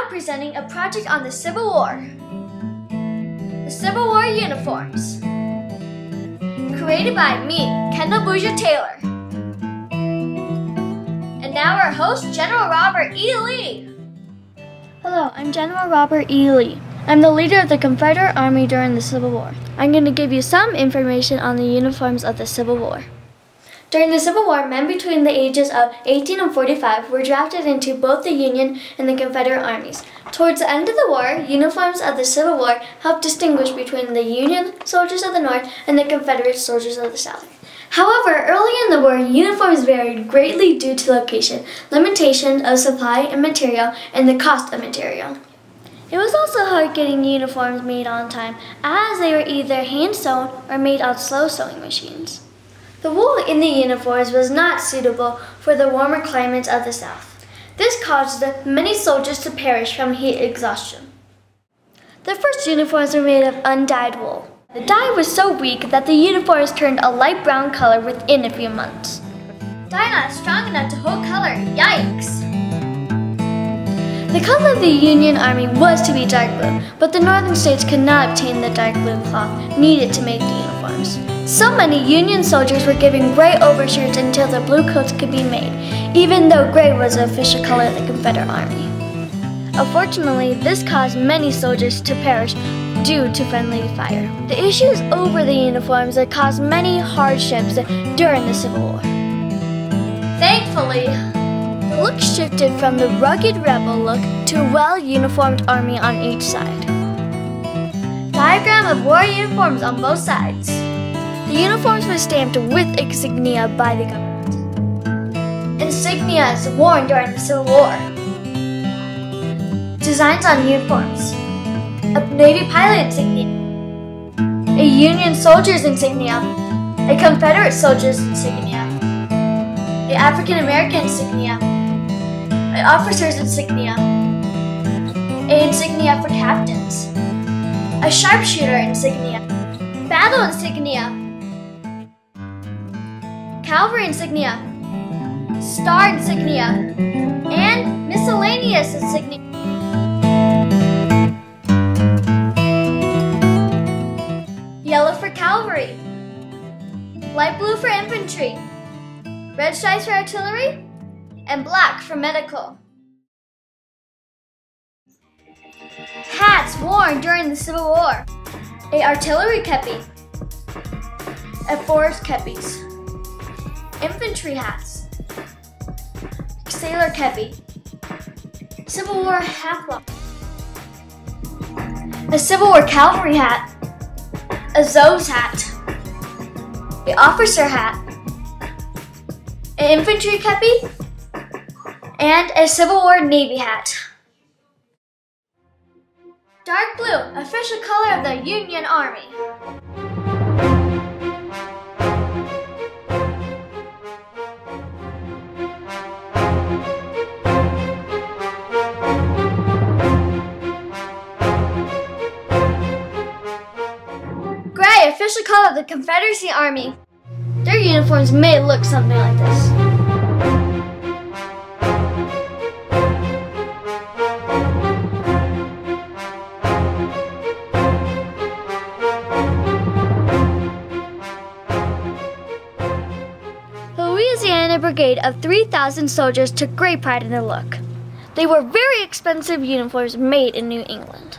now presenting a project on the Civil War. The Civil War uniforms. Created by me, Kendall Bouger Taylor. And now our host, General Robert E. Lee. Hello, I'm General Robert E. Lee. I'm the leader of the Confederate Army during the Civil War. I'm going to give you some information on the uniforms of the Civil War. During the Civil War, men between the ages of 18 and 45 were drafted into both the Union and the Confederate armies. Towards the end of the war, uniforms of the Civil War helped distinguish between the Union soldiers of the North and the Confederate soldiers of the South. However, early in the war, uniforms varied greatly due to location, limitations of supply and material, and the cost of material. It was also hard getting uniforms made on time, as they were either hand-sewn or made on slow sewing machines. The wool in the uniforms was not suitable for the warmer climates of the South. This caused many soldiers to perish from heat exhaustion. The first uniforms were made of undyed wool. The dye was so weak that the uniforms turned a light brown color within a few months. Dye not strong enough to hold color. Yikes! The color of the Union Army was to be dark blue, but the northern states could not obtain the dark blue cloth needed to make the uniforms. So many Union soldiers were given gray overshirts until the blue coats could be made, even though gray was the official color of the Confederate Army. Unfortunately, this caused many soldiers to perish due to friendly fire. The issues over the uniforms that caused many hardships during the Civil War. Thankfully, the look shifted from the rugged rebel look to a well-uniformed army on each side. Diagram of war uniforms on both sides. The uniforms were stamped with insignia by the government. Insignias worn during the Civil War. Designs on uniforms. A Navy pilot insignia. A Union soldier's insignia. A Confederate soldier's insignia. A African American insignia. An officer's insignia. A insignia for captains. A sharpshooter insignia. Battle insignia. Cavalry insignia, star insignia, and miscellaneous insignia. Yellow for cavalry, light blue for infantry, red stripes for artillery, and black for medical. Hats worn during the Civil War. A artillery kepi, a forest kepis. Infantry hats, sailor kepi, Civil War half-lock, a Civil War cavalry hat, a Zos hat, the officer hat, an infantry kepi, and a Civil War Navy hat. Dark blue, official color of the Union Army. Gray, official color of the Confederacy Army. Their uniforms may look something like this. The Louisiana Brigade of 3,000 soldiers took great pride in their look. They wore very expensive uniforms made in New England.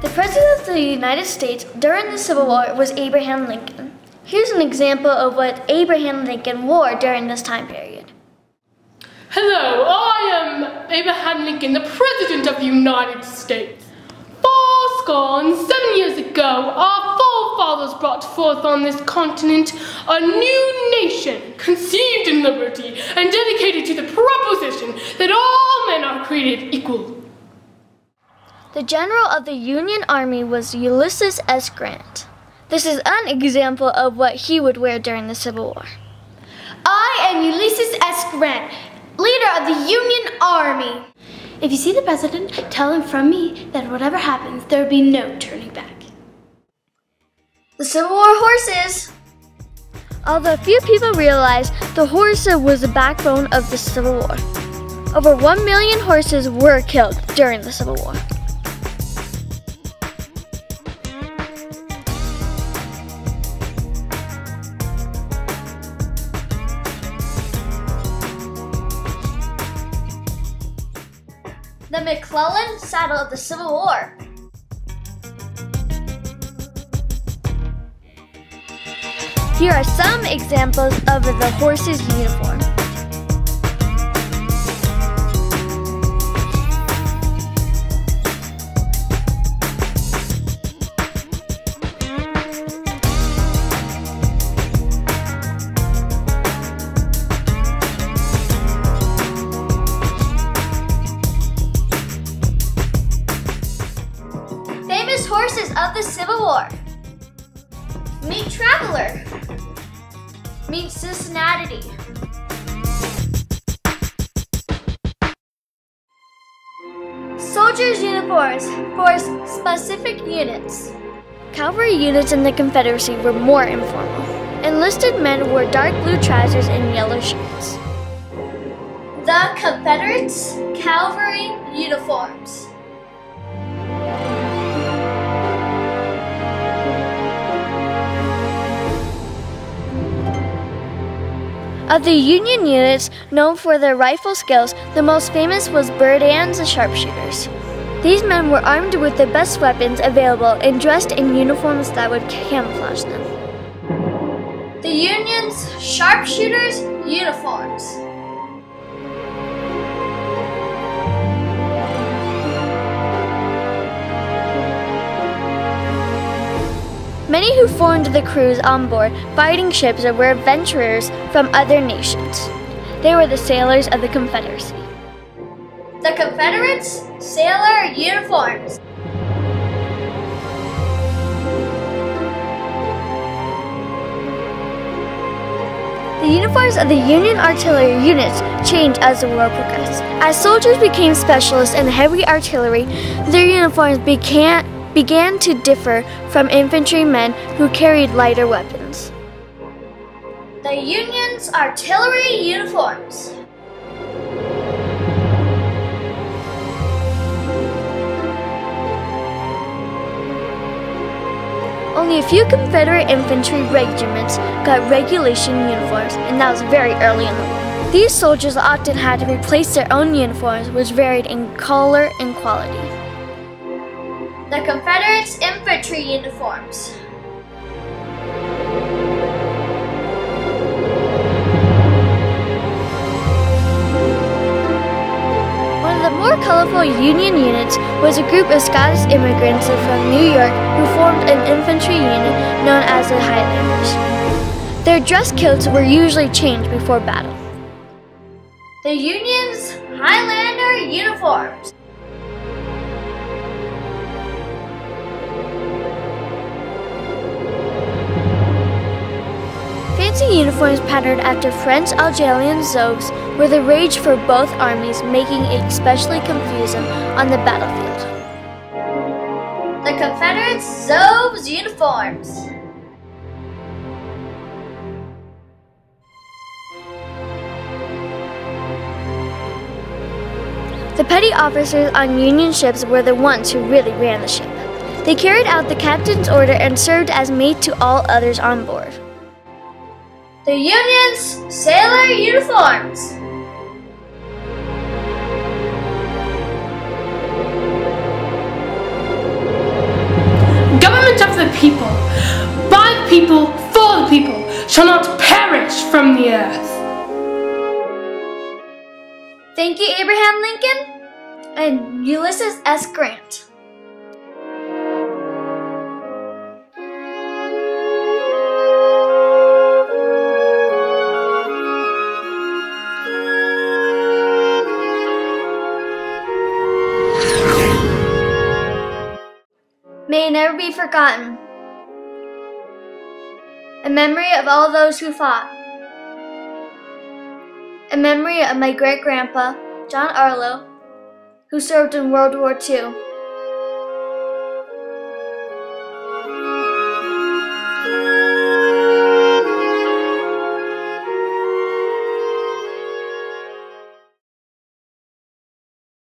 The President of the United States during the Civil War was Abraham Lincoln. Here's an example of what Abraham Lincoln wore during this time period. Hello, I am Abraham Lincoln, the President of the United States. 70 years ago, our forefathers brought forth on this continent a new nation, conceived in liberty and dedicated to the proposition that all men are created equal. The general of the Union Army was Ulysses S. Grant. This is an example of what he would wear during the Civil War. I am Ulysses S. Grant, leader of the Union Army. If you see the president, tell him from me that whatever happens, there will be no turning back. The Civil War horses. Although few people realize the horse was the backbone of the Civil War. Over 1 million horses were killed during the Civil War. The McClellan Saddle of the Civil War. Here are some examples of the horse's uniform. Famous horses of the Civil War. Meet Traveler. Meet Cincinnati. Soldiers' uniforms for specific units. Cavalry units in the Confederacy were more informal. Enlisted men wore dark blue trousers and yellow shirts. The Confederates' cavalry uniforms. Of the Union units known for their rifle skills, the most famous was Berdan's sharpshooters. These men were armed with the best weapons available and dressed in uniforms that would camouflage them. The Union's sharpshooters' uniforms. Many who formed the crews on board fighting ships were adventurers from other nations. They were the sailors of the Confederacy. The Confederates' sailor uniforms. The uniforms of the Union artillery units changed as the war progressed. As soldiers became specialists in heavy artillery, their uniforms began to differ from infantrymen who carried lighter weapons. The Union's artillery uniforms. Only a few Confederate infantry regiments got regulation uniforms, and that was very early in the war. These soldiers often had to replace their own uniforms, which varied in color and quality. The Confederates' infantry uniforms. One of the more colorful Union units was a group of Scottish immigrants from New York who formed an infantry unit known as the Highlanders. Their dress kilts were usually changed before battle. The Union's Highlander uniforms. Fancy uniforms patterned after French Algerian zouaves were the rage for both armies, making it especially confusing on the battlefield. The Confederates' zouaves uniforms. The petty officers on Union ships were the ones who really ran the ship. They carried out the captain's order and served as mate to all others on board. The Union's sailor uniforms. Government of the people, by the people, for the people, shall not perish from the earth. Thank you, Abraham Lincoln and Ulysses S. Grant. May it never be forgotten. In memory of all those who fought. In memory of my great-grandpa, John Arlo, who served in World War II.